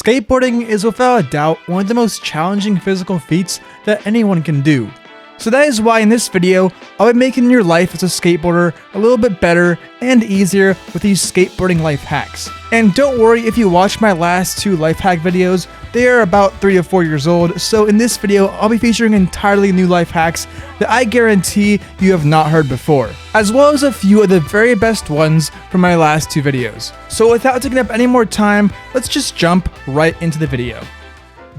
Skateboarding is without a doubt one of the most challenging physical feats that anyone can do. So that is why in this video, I'll be making your life as a skateboarder a little bit better and easier with these skateboarding life hacks. And don't worry if you watch my last two life hack videos, they are about 3 to 4 years old, so in this video, I'll be featuring entirely new life hacks that I guarantee you have not heard before, as well as a few of the very best ones from my last two videos. So without taking up any more time, let's just jump right into the video.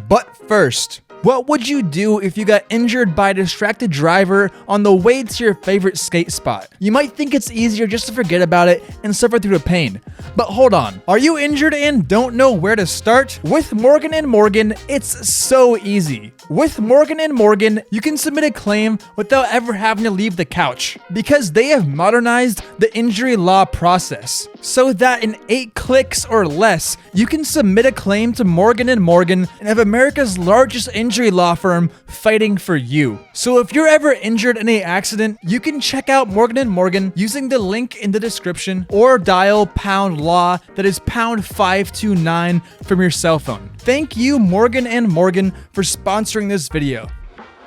But first, what would you do if you got injured by a distracted driver on the way to your favorite skate spot? You might think it's easier just to forget about it and suffer through the pain. But hold on, are you injured and don't know where to start? With Morgan & Morgan, it's so easy. With Morgan & Morgan, you can submit a claim without ever having to leave the couch, because they have modernized the injury law process, so that in 8 clicks or less, you can submit a claim to Morgan & Morgan and have America's largest injury law firm fighting for you. So if you're ever injured in an accident, you can check out Morgan & Morgan using the link in the description or dial pound law, that is pound 529 from your cell phone. Thank you Morgan & Morgan for sponsoring this video.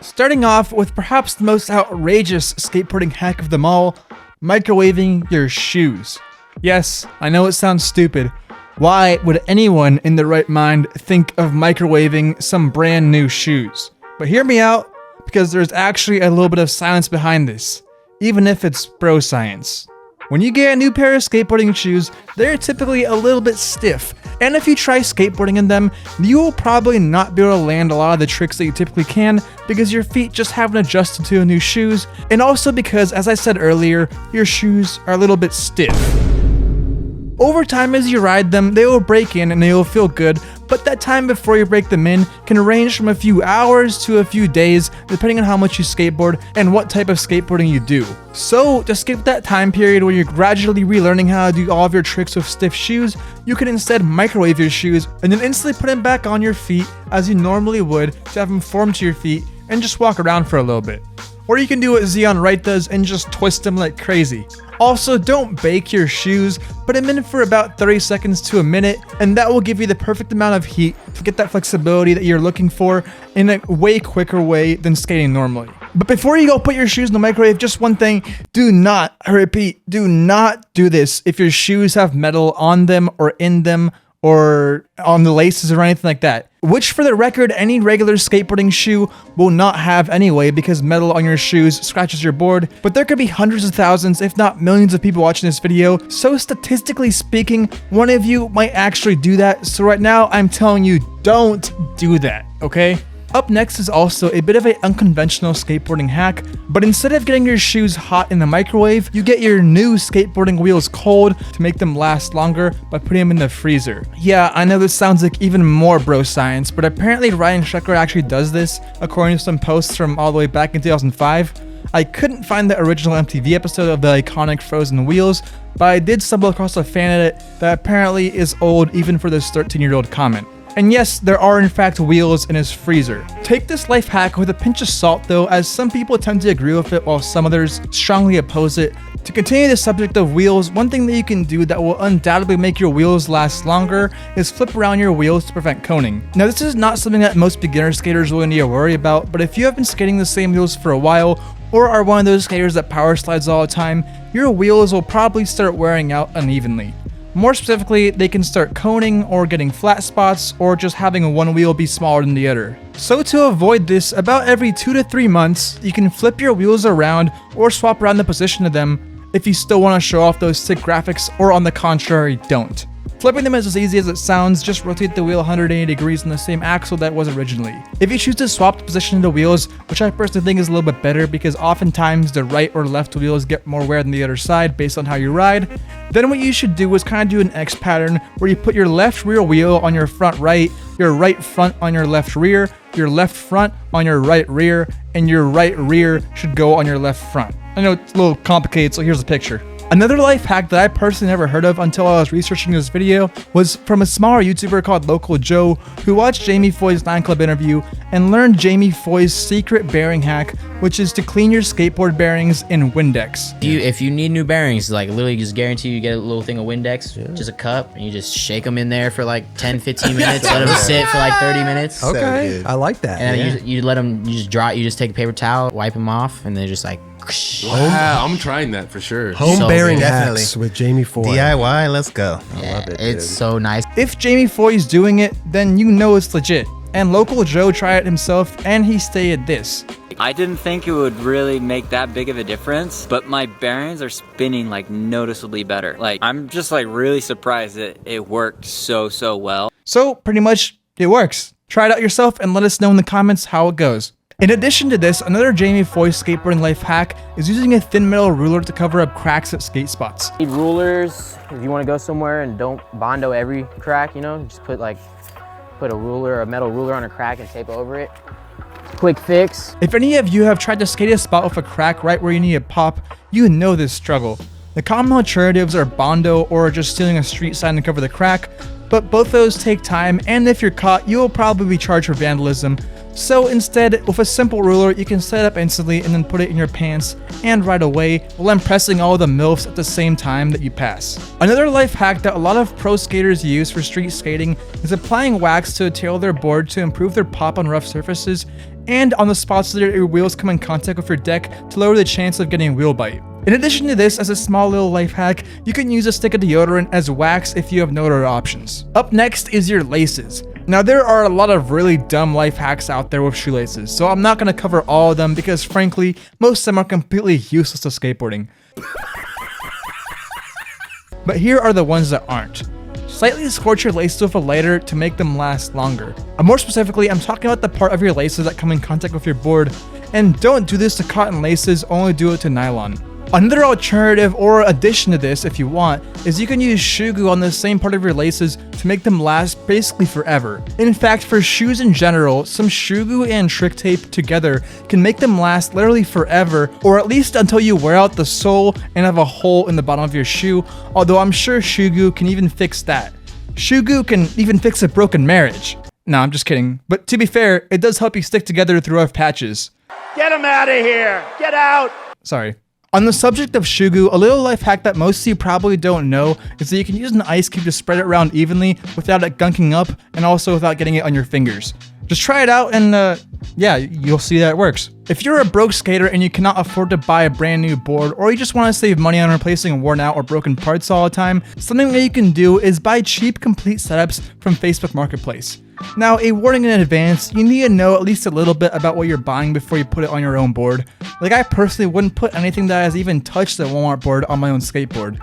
Starting off with perhaps the most outrageous skateboarding hack of them all, microwaving your shoes. Yes, I know it sounds stupid. Why would anyone in their right mind think of microwaving some brand new shoes? But hear me out, because there's actually a little bit of science behind this, even if it's bro science. When you get a new pair of skateboarding shoes, they're typically a little bit stiff, and if you try skateboarding in them, you will probably not be able to land a lot of the tricks that you typically can because your feet just haven't adjusted to the new shoes, and also because, as I said earlier, your shoes are a little bit stiff. Over time as you ride them, they will break in and they will feel good, but that time before you break them in can range from a few hours to a few days depending on how much you skateboard and what type of skateboarding you do. So to skip that time period where you're gradually relearning how to do all of your tricks with stiff shoes, you can instead microwave your shoes and then instantly put them back on your feet as you normally would to have them form to your feet and just walk around for a little bit. Or you can do what Zion Wright does and just twist them like crazy. Also, don't bake your shoes, put them in for about 30 seconds to a minute, and that will give you the perfect amount of heat to get that flexibility that you're looking for in a way quicker way than skating normally. But before you go put your shoes in the microwave, just one thing, do not, I repeat, do not do this if your shoes have metal on them or in them or on the laces or anything like that. Which, for the record, any regular skateboarding shoe will not have anyway, because metal on your shoes scratches your board, but there could be hundreds of thousands, if not millions of people watching this video, so statistically speaking, one of you might actually do that, so right now I'm telling you, don't do that, okay? Up next is also a bit of an unconventional skateboarding hack, but instead of getting your shoes hot in the microwave, you get your new skateboarding wheels cold to make them last longer by putting them in the freezer. Yeah, I know this sounds like even more bro science, but apparently Ryan Sheckler actually does this, according to some posts from all the way back in 2005. I couldn't find the original MTV episode of the iconic frozen wheels, but I did stumble across a fan edit that apparently is old even for this 13-year-old comment. And yes, there are in fact wheels in his freezer. Take this life hack with a pinch of salt though, as some people tend to agree with it while some others strongly oppose it. To continue the subject of wheels, one thing that you can do that will undoubtedly make your wheels last longer is flip around your wheels to prevent coning. Now this is not something that most beginner skaters will need to worry about, but if you have been skating the same wheels for a while, or are one of those skaters that power slides all the time, your wheels will probably start wearing out unevenly. More specifically, they can start coning or getting flat spots or just having one wheel be smaller than the other. So to avoid this, about every 2 to 3 months, you can flip your wheels around or swap around the position of them if you still want to show off those sick graphics, or on the contrary, don't. Flipping them is as easy as it sounds, just rotate the wheel 180 degrees on the same axle that was originally. If you choose to swap the position of the wheels, which I personally think is a little bit better because oftentimes the right or left wheels get more wear than the other side based on how you ride, then what you should do is kind of do an X pattern where you put your left rear wheel on your front right, your right front on your left rear, your left front on your right rear, and your right rear should go on your left front. I know it's a little complicated, so here's the picture. Another life hack that I personally never heard of until I was researching this video was from a smaller YouTuber called Local Joe, who watched Jamie Foy's 9 Club interview and learned Jamie Foy's secret bearing hack, which is to clean your skateboard bearings in Windex. If you need new bearings, like literally just guarantee you get a little thing of Windex, just a cup, and you just shake them in there for like 10-15 minutes, let them sit for like 30 minutes. Okay, I like that. And then you let them, you just take a paper towel, wipe them off, and then just like. Wow, I'm trying that for sure. Home So bearing good. hacks with Jamie Foy. DIY, let's go. Yeah, love it, it's dude. so nice. If Jamie Foy's doing it, then you know it's legit. And Local Joe tried it himself, and he stated this. I didn't think it would really make that big of a difference, but my bearings are spinning like noticeably better. Like, I'm just like really surprised that it worked so well. So pretty much it works. Try it out yourself and let us know in the comments how it goes. In addition to this, another Jamie Foy skateboarding life hack is using a thin metal ruler to cover up cracks at skate spots. Need rulers if you want to go somewhere and don't bondo every crack, you know, just put a ruler, a metal ruler on a crack and tape over it. Quick fix. If any of you have tried to skate a spot with a crack right where you need a pop, you know this struggle. The common alternatives are bondo or just stealing a street sign to cover the crack, but both those take time, and if you're caught, you will probably be charged for vandalism. So instead, with a simple ruler, you can set it up instantly and then put it in your pants and right away while impressing all the MILFs at the same time that you pass. Another life hack that a lot of pro skaters use for street skating is applying wax to the tail of their board to improve their pop on rough surfaces and on the spots that your wheels come in contact with your deck to lower the chance of getting wheel bite. In addition to this, as a small little life hack, you can use a stick of deodorant as wax if you have no other options. Up next is your laces. Now there are a lot of really dumb life hacks out there with shoelaces, so I'm not going to cover all of them because frankly, most of them are completely useless to skateboarding. But here are the ones that aren't. Slightly scorch your laces with a lighter to make them last longer. More specifically, I'm talking about the part of your laces that come in contact with your board, and don't do this to cotton laces, only do it to nylon. Another alternative or addition to this, if you want, is you can use shoe glue on the same part of your laces to make them last basically forever. In fact, for shoes in general, some shoe glue and trick tape together can make them last literally forever, or at least until you wear out the sole and have a hole in the bottom of your shoe, although I'm sure shoe glue can even fix that. Shoe glue can even fix a broken marriage. No, I'm just kidding. But to be fair, it does help you stick together through rough patches. Get him out of here! Get out! Sorry. On the subject of shoe glue, a little life hack that most of you probably don't know is that you can use an ice cube to spread it around evenly without it gunking up and also without getting it on your fingers. Just try it out and yeah, you'll see that it works. If you're a broke skater and you cannot afford to buy a brand new board, or you just want to save money on replacing worn out or broken parts all the time, something that you can do is buy cheap complete setups from Facebook Marketplace. Now, a warning in advance, you need to know at least a little bit about what you're buying before you put it on your own board. Like, I personally wouldn't put anything that has even touched the Walmart board on my own skateboard.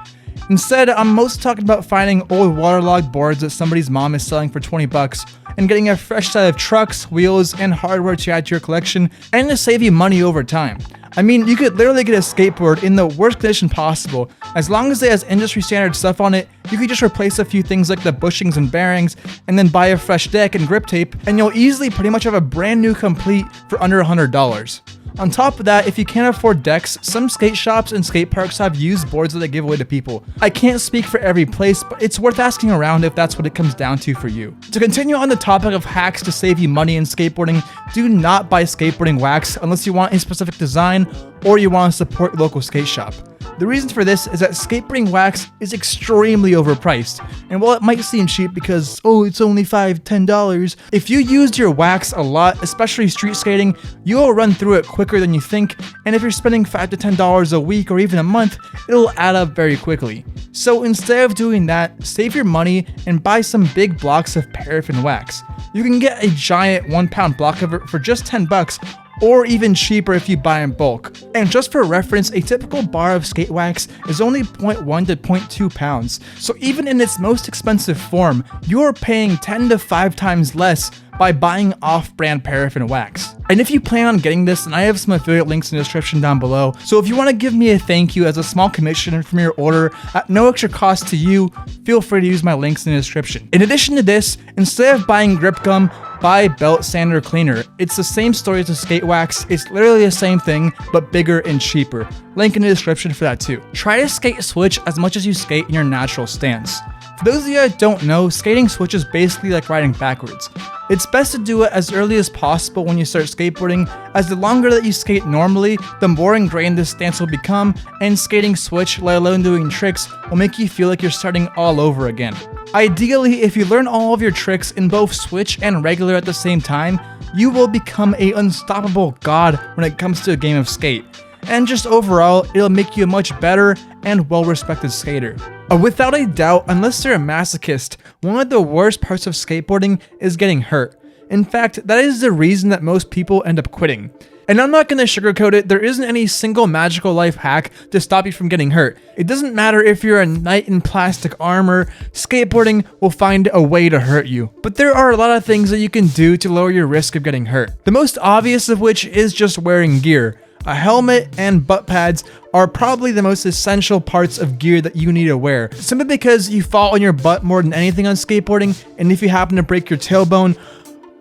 Instead, I'm mostly talking about finding old waterlogged boards that somebody's mom is selling for 20 bucks and getting a fresh set of trucks, wheels, and hardware to add to your collection and to save you money over time. I mean, you could literally get a skateboard in the worst condition possible. As long as it has industry standard stuff on it, you could just replace a few things like the bushings and bearings and then buy a fresh deck and grip tape, and you'll easily pretty much have a brand new complete for under $100. On top of that, if you can't afford decks, some skate shops and skate parks have used boards that they give away to people. I can't speak for every place, but it's worth asking around if that's what it comes down to for you. To continue on the topic of hacks to save you money in skateboarding, do not buy skateboarding wax unless you want a specific design or you want to support your local skate shop. The reason for this is that skateboarding wax is extremely overpriced, and while it might seem cheap because, oh, it's only $5-10, if you used your wax a lot, especially street skating, you will run through it quicker than you think, and if you're spending $5 to $10 a week or even a month, it'll add up very quickly. So instead of doing that, save your money and buy some big blocks of paraffin wax. You can get a giant 1-pound block of it for just 10 bucks, or even cheaper if you buy in bulk. And just for reference, a typical bar of skate wax is only 0.1 to 0.2 pounds, so even in its most expensive form, you are paying 10 to 5 times less by buying off-brand paraffin wax. And if you plan on getting this, then I have some affiliate links in the description down below, so if you want to give me a thank you as a small commission from your order at no extra cost to you, feel free to use my links in the description. In addition to this, instead of buying grip gum, buy belt sander cleaner. It's the same story as the skate wax. It's literally the same thing, but bigger and cheaper. Link in the description for that too. Try to skate switch as much as you skate in your natural stance. For those of you that don't know, skating switch is basically like riding backwards. It's best to do it as early as possible when you start skateboarding, as the longer that you skate normally, the more ingrained this stance will become, and skating switch, let alone doing tricks, will make you feel like you're starting all over again. Ideally, if you learn all of your tricks in both switch and regular at the same time, you will become an unstoppable god when it comes to a game of skate. And just overall, it'll make you a much better and well-respected skater. Without a doubt, unless you're a masochist, one of the worst parts of skateboarding is getting hurt. In fact, that is the reason that most people end up quitting. And I'm not going to sugarcoat it, there isn't any single magical life hack to stop you from getting hurt. It doesn't matter if you're a knight in plastic armor, skateboarding will find a way to hurt you. But there are a lot of things that you can do to lower your risk of getting hurt. The most obvious of which is just wearing gear. A helmet and butt pads are probably the most essential parts of gear that you need to wear, simply because you fall on your butt more than anything on skateboarding, and if you happen to break your tailbone,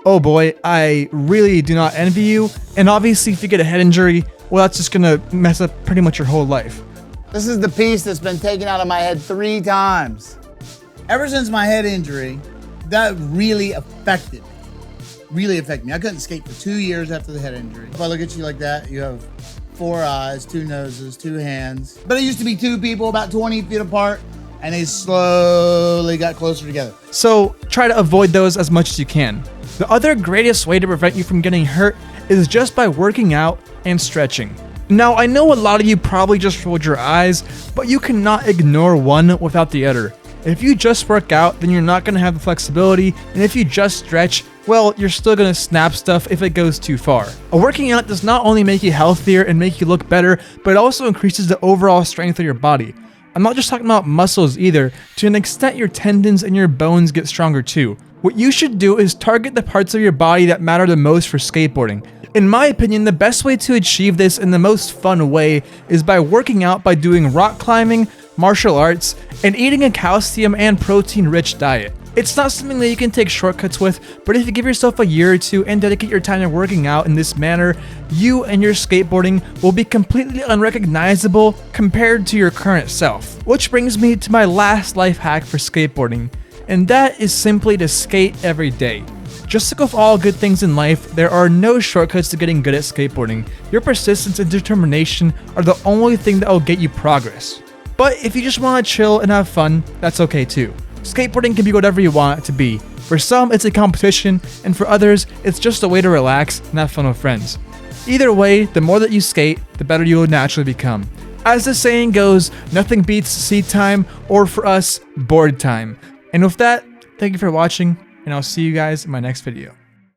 oh boy, I really do not envy you. And obviously if you get a head injury, well, that's just gonna mess up pretty much your whole life. This is the piece that's been taken out of my head 3 times. Ever since my head injury, that really affected me. I couldn't skate for 2 years after the head injury. If I look at you like that, you have 4 eyes, 2 noses, 2 hands. But it used to be 2 people about 20 feet apart, and they slowly got closer together. So try to avoid those as much as you can. The other greatest way to prevent you from getting hurt is just by working out and stretching. Now, I know a lot of you probably just rolled your eyes, but you cannot ignore one without the other. If you just work out, then you're not going to have the flexibility, and if you just stretch, well, you're still going to snap stuff if it goes too far. Working out does not only make you healthier and make you look better, but it also increases the overall strength of your body. I'm not just talking about muscles either. To an extent, your tendons and your bones get stronger too. What you should do is target the parts of your body that matter the most for skateboarding. In my opinion, the best way to achieve this in the most fun way is by working out by doing rock climbing, martial arts, and eating a calcium and protein-rich diet. It's not something that you can take shortcuts with, but if you give yourself a year or two and dedicate your time to working out in this manner, you and your skateboarding will be completely unrecognizable compared to your current self. Which brings me to my last life hack for skateboarding, and that is simply to skate every day. Just like with all good things in life, there are no shortcuts to getting good at skateboarding. Your persistence and determination are the only thing that will get you progress. But if you just want to chill and have fun, that's okay too. Skateboarding can be whatever you want it to be. For some, it's a competition, and for others, it's just a way to relax and have fun with friends. Either way, the more that you skate, the better you will naturally become. As the saying goes, nothing beats seat time, or for us, board time. And with that, thank you for watching, and I'll see you guys in my next video.